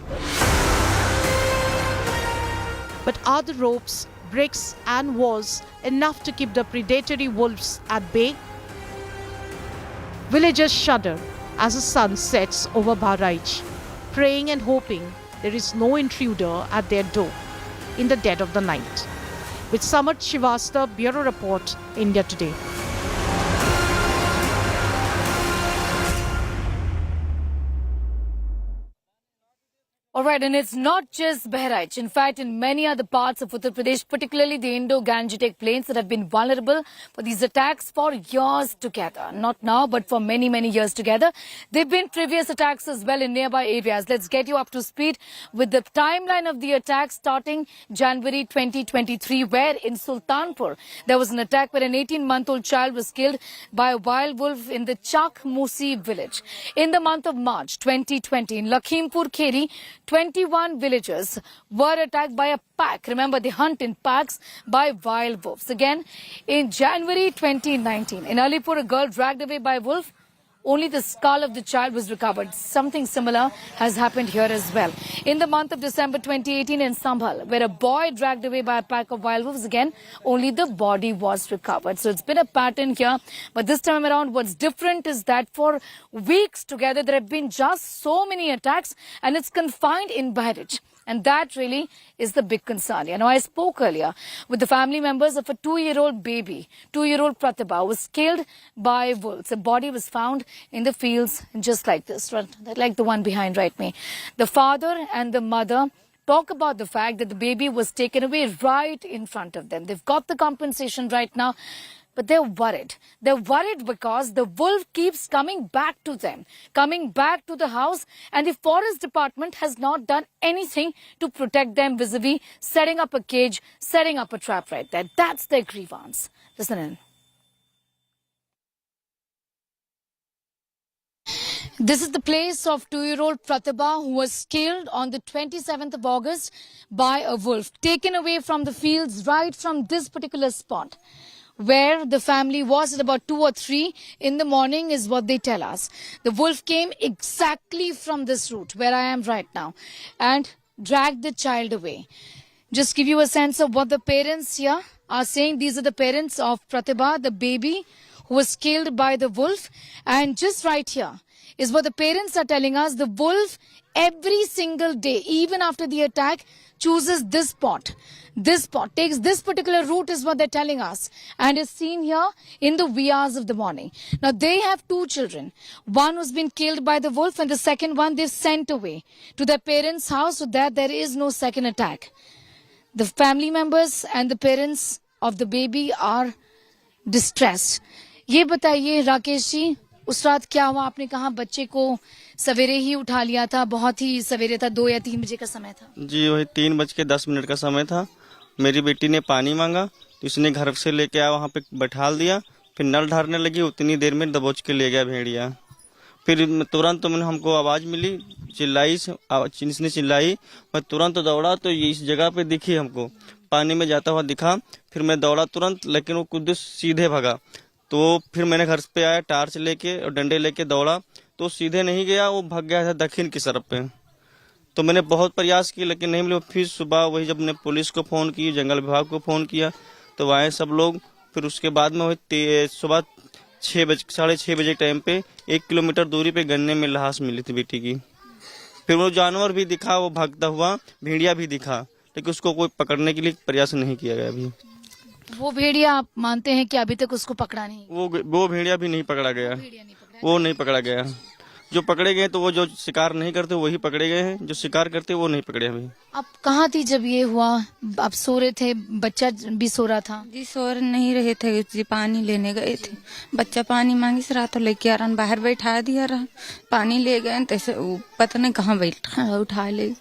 But are the ropes, bricks and walls enough to keep the predatory wolves at bay? Villagers shudder as the sun sets over Bahraich, praying and hoping there is no intruder at their door in the dead of the night. With Samarth Shivasta, Bureau Report, India Today. All right, and it's not just Bahraich. In fact, in many other parts of Uttar Pradesh, particularly the Indo-Gangetic plains that have been vulnerable for these attacks for years together. Not now, but for many, many years together. There have been previous attacks as well in nearby areas. Let's get you up to speed with the timeline of the attack starting January 2023, where in Sultanpur, there was an attack where an 18-month-old child was killed by a wild wolf in the Chak Musi village. In the month of March 2020, in Lakhimpur Kheri, 21 villagers were attacked by a pack. Remember, they hunt in packs by wild wolves. Again, in January 2019, in Alipur, a girl dragged away by a wolf. Only the skull of the child was recovered. Something similar has happened here as well. In the month of December 2018 in Sambhal, where a boy dragged away by a pack of wild wolves, again, only the body was recovered. So it's been a pattern here. But this time around, what's different is that for weeks together, there have been just so many attacks and it's confined in Bahraich. And that really is the big concern. You know, I spoke earlier with the family members of a 2-year-old baby, 2-year-old Pratibha, who was killed by wolves. A body was found in the fields just like this, like the one behind right me. The father and the mother talk about the fact that the baby was taken away right in front of them. They've got the compensation right now. But they're worried. They're worried because the wolf keeps coming back to them, coming back to the house, and the forest department has not done anything to protect them vis-a-vis setting up a cage, setting up a trap right there. That's their grievance. Listen in. This is the place of 2-year-old Pratibha, who was killed on the 27th of August by a wolf, taken away from the fields right from this particular spot, where the family was at about 2 or 3 in the morning is what they tell us. The wolf came exactly from this route where I am right now and dragged the child away. Just give you a sense of what the parents here are saying. These are the parents of Pratibha, the baby who was killed by the wolf. And just right here is what the parents are telling us. The wolf every single day, even after the attack, chooses this spot. This spot takes this particular route is what they're telling us, and is seen here in the wee hours of the morning. Now they have 2 children. One who's been killed by the wolf, and the second one they've sent away to their parents' house so that there is no second attack. The family members and the parents of the baby are distressed. ये बताइए राकेश जी, उस रात क्या हुआ? आपने कहा बच्चे को सवेरे ही उठा लिया था, बहुत ही सवेरे था, 2 या 3 बजे का समय था। जी वही 3:10 का समय था। मेरी बेटी ने पानी मांगा तो इसने घर से लेके आया, वहाँ पे बैठाल दिया, फिर नल ढारने लगी, उतनी देर में दबोच के ले गया भेड़िया। फिर तुरंत हमको आवाज़ मिली, इसने चिल्लाई, मैं तुरंत दौड़ा तो ये इस जगह पे दिखी, हमको पानी में जाता हुआ दिखा। फिर मैं दौड़ा तुरंत, लेकिन वो खुद सीधे भागा। तो फिर मैंने घर पे आया, टार्च लेके और डंडे लेके दौड़ा तो सीधे नहीं गया, वो भाग गया था दक्षिण की तरफ पे। तो मैंने बहुत प्रयास किया लेकिन नहीं मिला। फिर सुबह वही जब मैंने पुलिस को फ़ोन की, जंगल विभाग को फ़ोन किया तो आए सब लोग। फिर उसके बाद में वही सुबह 6:30 बजे टाइम पे 1 किलोमीटर दूरी पे गन्ने में लाश मिली थी बेटी की। फिर वो जानवर भी दिखा, वो भागता हुआ भेड़िया भी दिखा, लेकिन उसको कोई पकड़ने के लिए प्रयास नहीं किया गया अभी। वो भेड़िया आप मानते हैं कि अभी तक उसको पकड़ा नहीं? वो भेड़िया भी नहीं पकड़ा गया, वो नहीं पकड़ा गया। जो पकड़े गए तो वो जो शिकार नहीं करते वही पकड़े गए हैं, जो शिकार करते वो नहीं पकड़े अभी। आप कहाँ थी जब ये हुआ? आप सो रहे थे, बच्चा भी सो रहा था? जी सो नहीं रहे थे जी, पानी लेने गए थे। बच्चा पानी मांगी से रहा तो लेके आ रहा, बाहर बैठा दिया रहा, पानी ले गए तो पता नहीं कहाँ बैठा, उठा ले।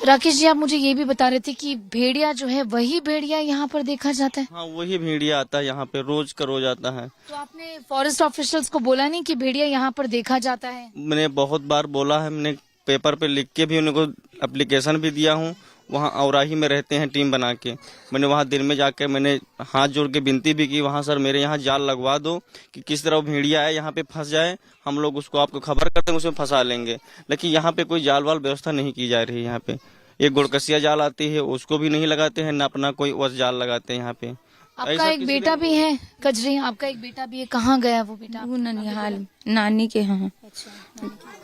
राकेश जी, आप मुझे ये भी बता रहे थे कि भेड़िया जो है वही भेड़िया यहाँ पर देखा जाता है? हाँ वही भेड़िया आता है यहाँ पे, रोज का रोज आता है। तो आपने फॉरेस्ट ऑफिशियल्स को बोला नहीं कि भेड़िया यहाँ पर देखा जाता है? मैंने बहुत बार बोला है, मैंने पेपर पे लिख के भी उनको एप्लीकेशन भी दिया हूँ। वहाँ औराही में रहते हैं टीम बना के, मैंने वहाँ दिन में जाकर मैंने हाथ जोड़ के विनती भी की, वहाँ सर मेरे यहाँ जाल लगवा दो कि किस तरह भेड़िया है यहाँ पे फंस जाए, हम लोग उसको आपको खबर करते हैं, उसमें फंसा लेंगे। लेकिन यहाँ पे कोई जाल वाल व्यवस्था नहीं की जा रही है। यहाँ पे एक गुड़कसिया जाल आती है, उसको भी नहीं लगाते हैं, न अपना कोई वस जाल लगाते हैं यहाँ पे। आपका एक बेटा भी है कजरी, आपका एक बेटा भी है, कहाँ गया वो बेटा? वो ननिहाल नानी के यहाँ।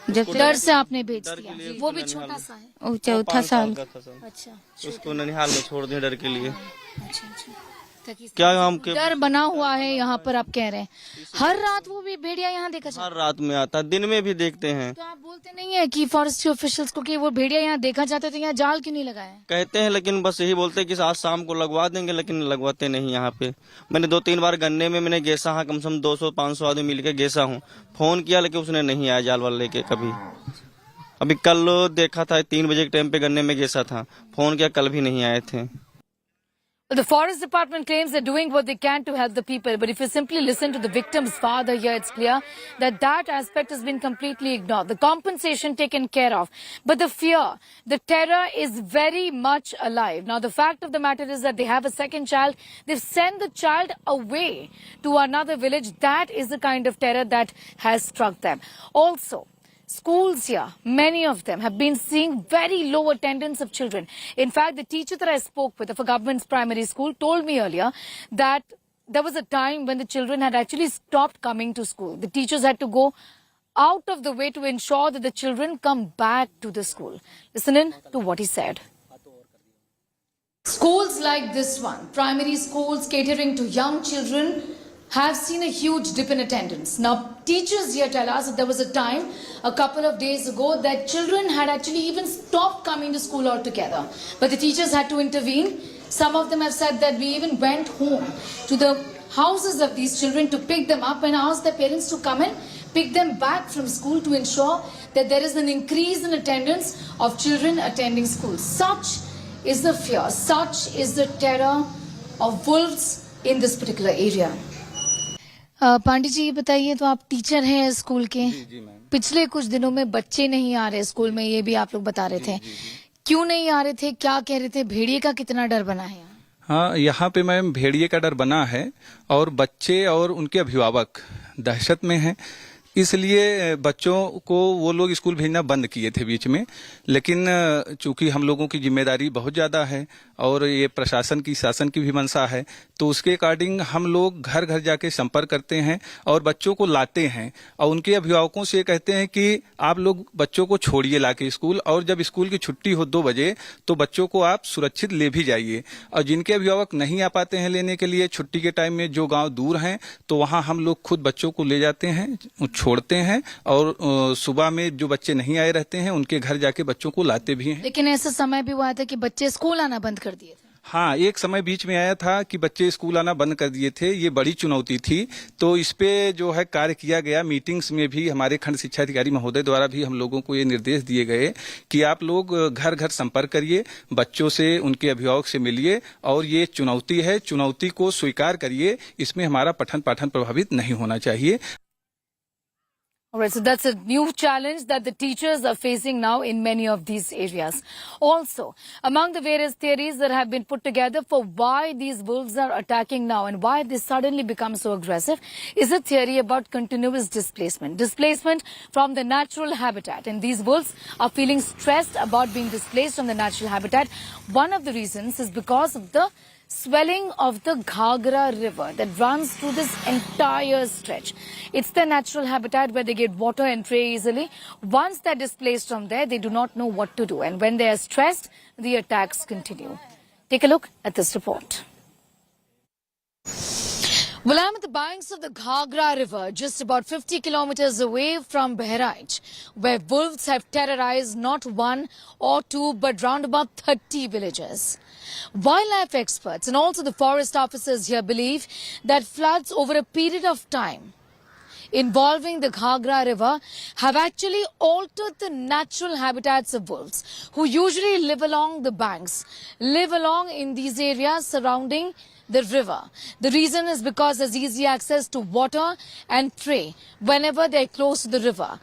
जब डर से आपने भेज दिया? वो भी छोटा सा है, वो 4 साल। अच्छा, उसको ननिहाल में छोड़ दिया डर के लिए। अच्छा। क्या हम डर बना हुआ है यहाँ पर, आप कह रहे हैं। हर रात वो भी भेड़िया यहाँ देखा जाता है? हर रात में आता है, दिन में भी देखते हैं। तो आप बोलते नहीं है कि फॉरेस्ट ऑफिशियल्स को कि वो भेड़िया यहाँ देखा जाता है तो यहाँ जाल क्यों नहीं लगाया? कहते हैं लेकिन बस यही बोलते हैं कि आज शाम को लगवा देंगे, लेकिन लगवाते नहीं यहाँ पे। मैंने 2-3 बार गन्ने में मैंने गेसा, हाँ कम से कम 200-500 आदमी मिलकर गेसा हूँ, फोन किया लेकिन उसने नहीं आया जाल वाल लेके कभी। अभी कल देखा था 3 बजे के टाइम पे गन्ने में गेसा था, फोन किया कल भी नहीं आए थे। The Forest Department claims they're doing what they can to help the people, but if you simply listen to the victim's father here, it's clear that that aspect has been completely ignored. The compensation taken care of, but the fear, the terror is very much alive. Now, the fact of the matter is that they have a second child. They've sent the child away to another village. That is the kind of terror that has struck them. Also, schools here, many of them have been seeing very low attendance of children. In fact, the teacher that I spoke with of a government's primary school told me earlier that there was a time when the children had actually stopped coming to school. The teachers had to go out of the way to ensure that the children come back to the school. Listen in to what he said. Schools like this one, primary schools catering to young children, have seen a huge dip in attendance. Now, teachers here tell us that there was a time, a couple of days ago, that children had actually even stopped coming to school altogether. But the teachers had to intervene. Some of them have said that we even went home to the houses of these children to pick them up and ask their parents to come and pick them back from school to ensure that there is an increase in attendance of children attending school. Such is the fear, such is the terror of wolves in this particular area. Pandey ji, ये बताइए, तो आप teacher हैं school के। जी ma'am. पिछले कुछ दिनों में बच्चे नहीं आ रहे स्कूल में, ये भी आप लोग बता रहे थे। क्यों नहीं आ रहे थे, क्या कह रहे थे? भेड़िए का कितना डर बना है? हाँ, यहाँ पे मैम भेड़िए का डर बना है और बच्चे और उनके अभिभावक दहशत में हैं। इसलिए बच्चों को वो लोग स्कूल भेजना बंद किए थे बीच में। लेकिन चूंकि हम लोगों की जिम्मेदारी बहुत ज़्यादा है और ये प्रशासन की शासन की भी मंशा है, तो उसके अकॉर्डिंग हम लोग घर घर जाके संपर्क करते हैं और बच्चों को लाते हैं और उनके अभिभावकों से कहते हैं कि आप लोग बच्चों को छोड़िए लाके स्कूल, और जब स्कूल की छुट्टी हो 2 बजे तो बच्चों को आप सुरक्षित ले भी जाइए। और जिनके अभिभावक नहीं आ पाते हैं लेने के लिए छुट्टी के टाइम में, जो गाँव दूर हैं, तो वहाँ हम लोग खुद बच्चों को ले जाते हैं, छोड़ते हैं और सुबह में जो बच्चे नहीं आए रहते हैं उनके घर जाके बच्चों को लाते भी हैं। लेकिन ऐसा समय भी हुआ था कि बच्चे स्कूल आना बंद कर दिए थे। हाँ, एक समय बीच में आया था कि बच्चे स्कूल आना बंद कर दिए थे। ये बड़ी चुनौती थी, तो इस पे जो है कार्य किया गया। मीटिंग्स में भी हमारे खंड शिक्षा अधिकारी महोदय द्वारा भी हम लोगों को ये निर्देश दिए गए कि आप लोग घर घर संपर्क करिए, बच्चों से, उनके अभिभावक से मिलिए और ये चुनौती है, चुनौती को स्वीकार करिए। इसमें हमारा पठन पाठन प्रभावित नहीं होना चाहिए। All right, so that's a new challenge that the teachers are facing now in many of these areas. Also, among the various theories that have been put together for why these wolves are attacking now and why they suddenly become so aggressive is a theory about continuous displacement. Displacement from the natural habitat. And these wolves are feeling stressed about being displaced from the natural habitat. One of the reasons is because of the swelling of the Ghagra river that runs through this entire stretch. It's their natural habitat where they get water and prey easily. Once they're displaced from there, they do not know what to do. And when they are stressed, the attacks continue. Take a look at this report. Well, I'm at the banks of the Ghagra river, just about 50 kilometers away from Bahraich, where wolves have terrorized not one or two, but round about 30 villages. Wildlife experts and also the forest officers here believe that floods over a period of time involving the Ghagra river have actually altered the natural habitats of wolves, who usually live along the banks, live along in these areas surrounding the river. The reason is because there's easy access to water and prey whenever they're close to the river.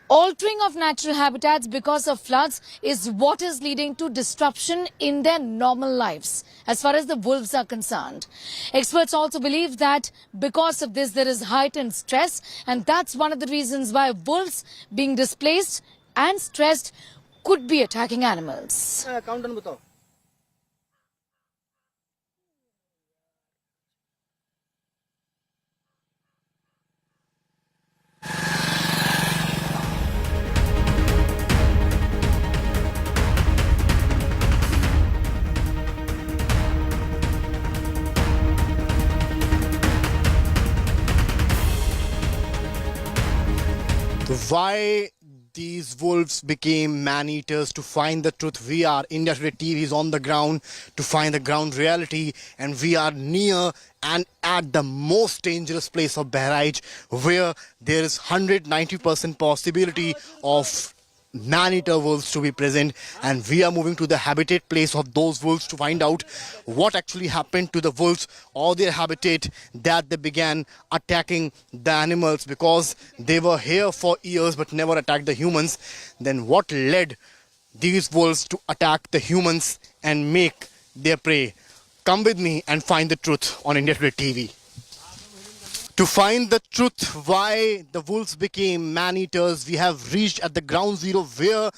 Altering of natural habitats because of floods is what is leading to disruption in their normal lives, as far as the wolves are concerned. Experts also believe that because of this, there is heightened stress, and that's one of the reasons why wolves being displaced and stressed could be attacking animals. Why these wolves became man-eaters? To find the truth, we are India Today TV is on the ground to find the ground reality, and we are near and at the most dangerous place of Bahraich, where there is 190% possibility of man-eater wolves to be present, and we are moving to the habitat place of those wolves to find out what actually happened to the wolves or their habitat that they began attacking the animals, because they were here for years but never attacked the humans. Then what led these wolves to attack the humans and make their prey? Come with me and find the truth on India Today TV. To find the truth why the wolves became man-eaters, we have reached at the ground zero, where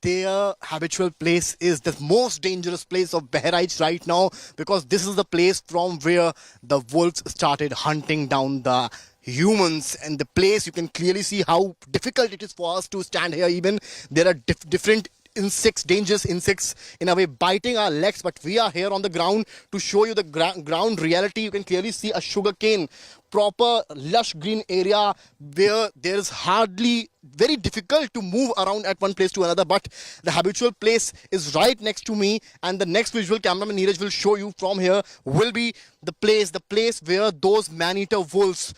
their habitual place is, the most dangerous place of Bahraich right now, because this is the place from where the wolves started hunting down the humans. And the place, you can clearly see how difficult it is for us to stand here. Even there are different insects, dangerous insects in a way biting our legs, but we are here on the ground to show you the ground reality. You can clearly see a sugarcane, proper lush green area where there is hardly, very difficult to move around at one place to another, but the habitual place is right next to me, and the next visual cameraman Neeraj will show you from here will be the place where those man-eater wolves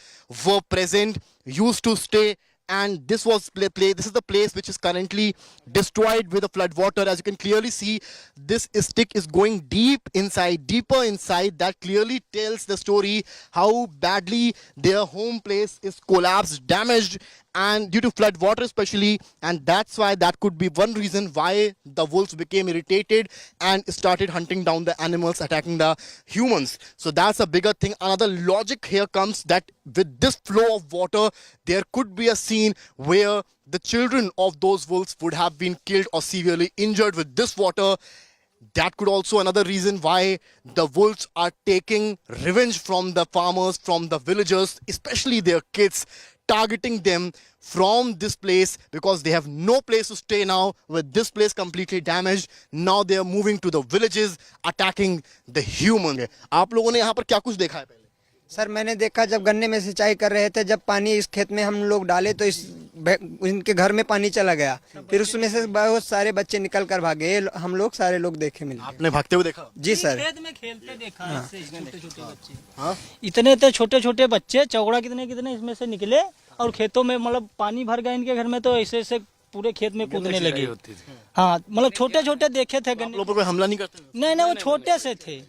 were present, used to stay. And this was this is the place which is currently destroyed with the flood water. As you can clearly see, this stick is going deeper inside. That clearly tells the story how badly their home place is collapsed, damaged, and due to flood water especially, and that's why that could be one reason why the wolves became irritated and started hunting down the animals, attacking the humans. So that's a bigger thing. Another logic here comes that with this flow of water, there could be a scene where the children of those wolves would have been killed or severely injured with this water. That could also another reason why the wolves are taking revenge from the farmers, from the villagers, especially their kids, targeting them from this place because they have no place to stay now. With this place completely damaged, now they are moving to the villages, attacking the human. आप लोगों ने यहाँ पर क्या कुछ देखा है? Sir मैंने देखा जब गन्ने में सिंचाई कर रहे थे, जब पानी इस खेत में हम लोग डाले तो इनके घर में पानी चला गया, फिर उसमें से बहुत सारे बच्चे निकल कर भागे, हम लोग सारे लोग देखे मिले। आपने भागते हुए देखा? जी सर। खेत में खेलते देखा है छोटे-छोटे बच्चे। हाँ? इतने तो छोटे-छोटे बच्चे चौड़ा कितने इसमें से निकले और खेतों में मतलब पानी भर गया इनके घर में, तो ऐसे पूरे खेत में कूदने लगे। हाँ मतलब छोटे-छोटे देखे थे। आप लोगों पे हमला नहीं करते? नहीं वो छोटे से थे,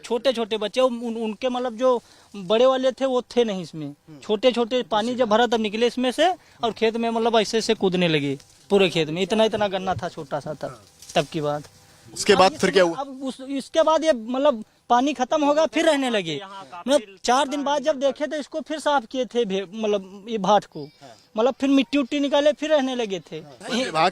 छोटे बच्चे। उनके मतलब जो बड़े वाले थे वो थे नहीं इसमें, छोटे पानी जब भरा तब निकले इसमें से और खेत में मतलब ऐसे कूदने लगे पूरे खेत में। इतना गन्ना था, छोटा सा था तब की बात। उसके बाद फिर क्या हुआ? अब इसके बाद ये मतलब पानी खत्म होगा फिर रहने लगे। मतलब 4 दिन बाद जब देखे तो इसको फिर साफ किए थे, मतलब ये भाट को, मतलब फिर मिट्टी उट्टी निकाले फिर रहने लगे थे। वन विभाग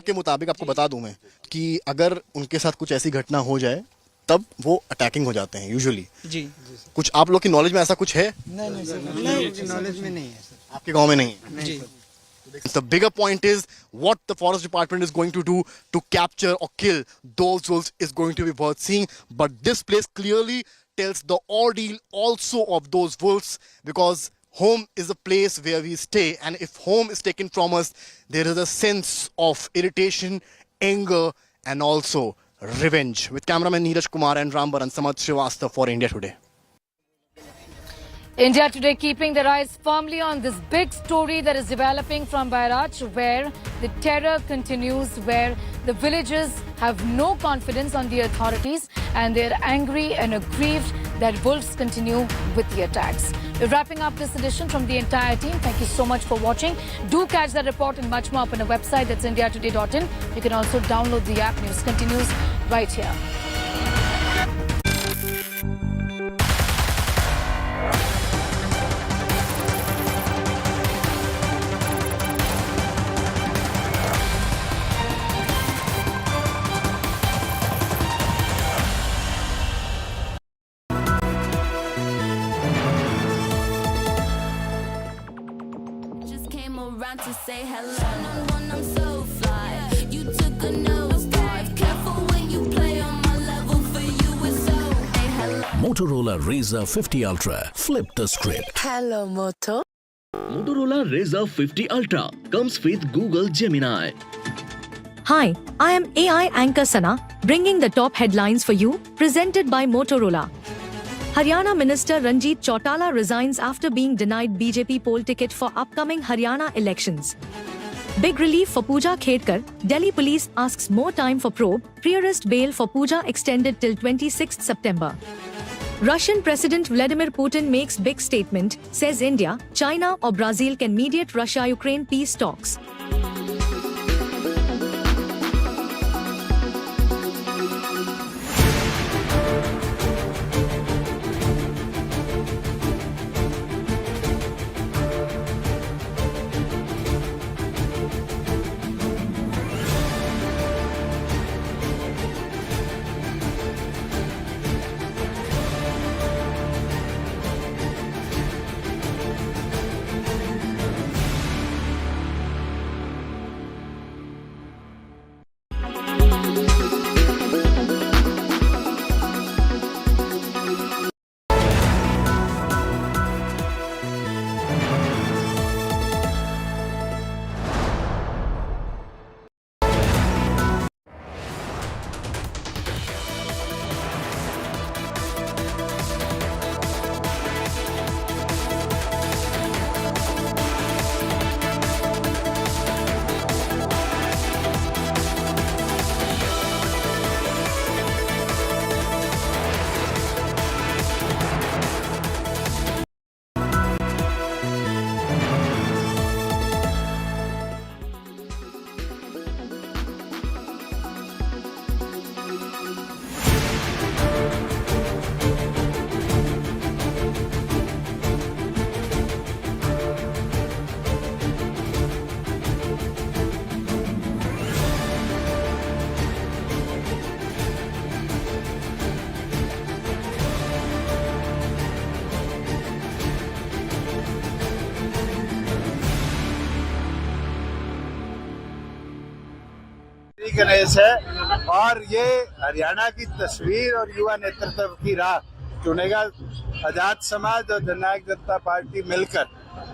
के मुताबिक आपको बता दूं मैं कि अगर उनके साथ कुछ ऐसी घटना हो जाए तब वो अटैकिंग हो जाते हैं यूजुअली। जी कुछ आप लोग की नॉलेज में ऐसा कुछ है? नहीं नॉलेज में नहीं है सर। आपके गांव में नहीं है? जी। The bigger point is what the forest department is going to do to capture or kill those wolves is going to be worth seeing. But this place clearly tells the ordeal also of those wolves, because home is a place where we stay, and if home is taken from us, there is a sense of irritation, anger, and also revenge. With cameraman Neeraj Kumar and Rambaran Samad Srivastava for India Today. India Today keeping their eyes firmly on this big story that is developing from Bahraich, where the terror continues, where the villagers have no confidence on the authorities and they're angry and aggrieved that wolves continue with the attacks. We're wrapping up this edition from the entire team. Thank you so much for watching. Do catch that report and much more up on our website, that's indiatoday.in. You can also download the app. News continues right here. To say hello, I'm so fly. You took a nosedive. Careful when you play on my level. For you it's so. Hey, hello. Motorola Razr 50 Ultra. Flip the script. Hello, Moto. Motorola Razr 50 Ultra comes with Google Gemini. Hi, I am AI anchor Sana, bringing the top headlines for you, presented by Motorola. Haryana Minister Ranjit Chautala resigns after being denied BJP poll ticket for upcoming Haryana elections. Big relief for Pooja Khedkar. Delhi police asks more time for probe. Pre-arrest bail for Pooja extended till 26 September. Russian President Vladimir Putin makes big statement, says India, China or Brazil can mediate Russia-Ukraine peace talks. Ganesh है और ये हरियाणा की तस्वीर और युवा नेतृत्व की राह चुनेगा। आजाद समाज और जननायक जनता पार्टी मिलकर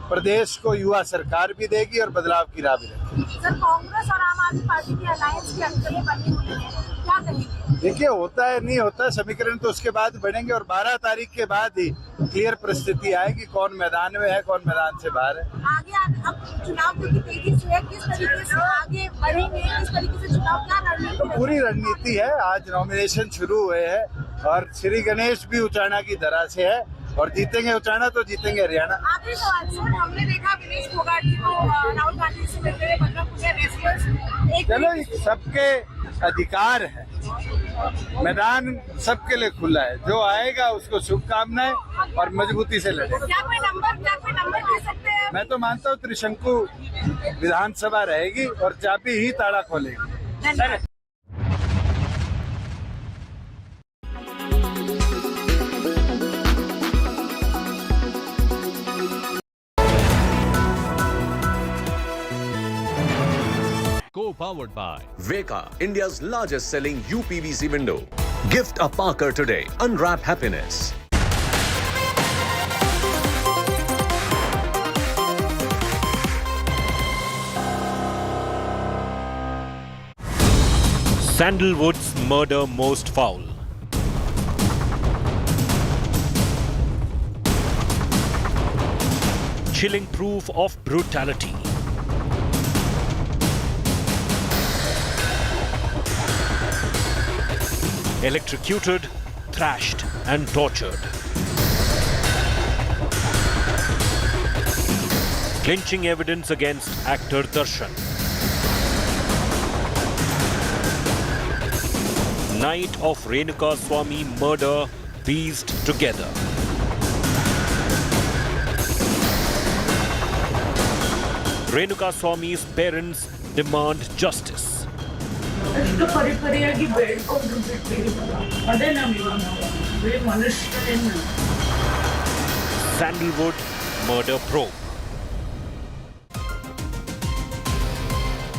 प्रदेश को युवा सरकार भी देगी और बदलाव की राह भी देगी। सर, कांग्रेस और आम आदमी पार्टी की अलायंस की अंकलें बनी हुई है, क्या कहेंगे? देखिए, होता है नहीं होता समीकरण तो उसके बाद बढ़ेंगे और 12 तारीख के बाद ही क्लियर परिस्थिति आएगी कौन मैदान में है कौन मैदान से बाहर है। आगे अब चुनाव की तेजी से किस तरीके से आगे बढ़ेंगे, किस तरीके से चुनाव, क्या रणनीति? तो पूरी रणनीति है। आज नॉमिनेशन शुरू हुए हैं और श्री गणेश भी उचाना की धरा से है और जीतेंगे उचाना तो जीतेंगे हरियाणा। आखिरी सवाल सर, हमने देखा विनेश फोगाट जी को राहुल गांधी से मिलते हुए चलो, सबके अधिकार है, मैदान सबके लिए खुला है, जो आएगा उसको शुभकामनाएं और मजबूती से लड़ेगा। क्या कोई नंबर दे सकते हैं? मैं तो मानता हूँ त्रिशंकु विधानसभा रहेगी और चाबी ही ताला खोलेगी। Co-powered by Veka, India's largest selling UPVC window. Gift a Parker today. Unwrap happiness. Sandalwood's murder most foul. Chilling proof of brutality. Electrocuted, thrashed and tortured. Clinching evidence against actor Darshan. Night of Renukaswamy murder pieced together. Renukaswamy's parents demand justice. Sandalwood murder probe.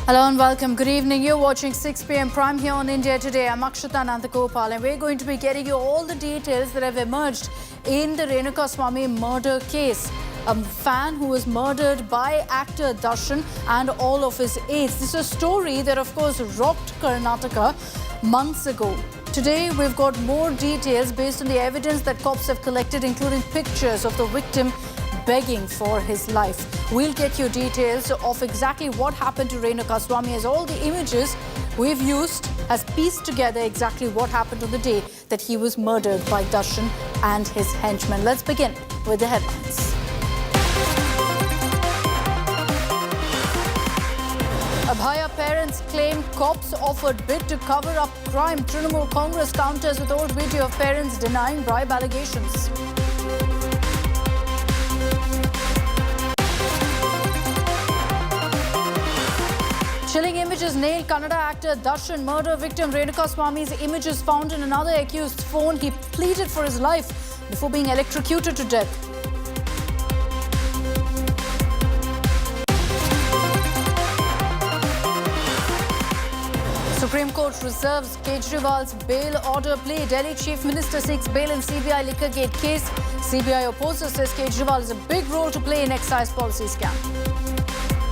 Hello and welcome. Good evening. You're watching 6 p.m. Prime here on India Today. I'm Akshata Nandagopal and we're going to be getting you all the details that have emerged in the Renukaswamy murder case. A fan who was murdered by actor Darshan and all of his aides. This is a story that, of course, rocked Karnataka months ago. Today, we've got more details based on the evidence that cops have collected, including pictures of the victim begging for his life. We'll get you details of exactly what happened to Renukaswamy, as all the images we've used has pieced together exactly what happened on the day that he was murdered by Darshan and his henchmen. Let's begin with the headlines. Abhaya parents claim cops offered bid to cover up crime. Trinamool Congress counters with old video of parents denying bribe allegations. Chilling images nail Kannada actor Darshan. Murder victim Renukaswamy's images found in another accused's phone. He pleaded for his life before being electrocuted to death. Supreme Court reserves Kejriwal's bail order plea. Delhi Chief Minister seeks bail in CBI Liquorgate case. CBI opposers says Kejriwal has a big role to play in excise policy scam.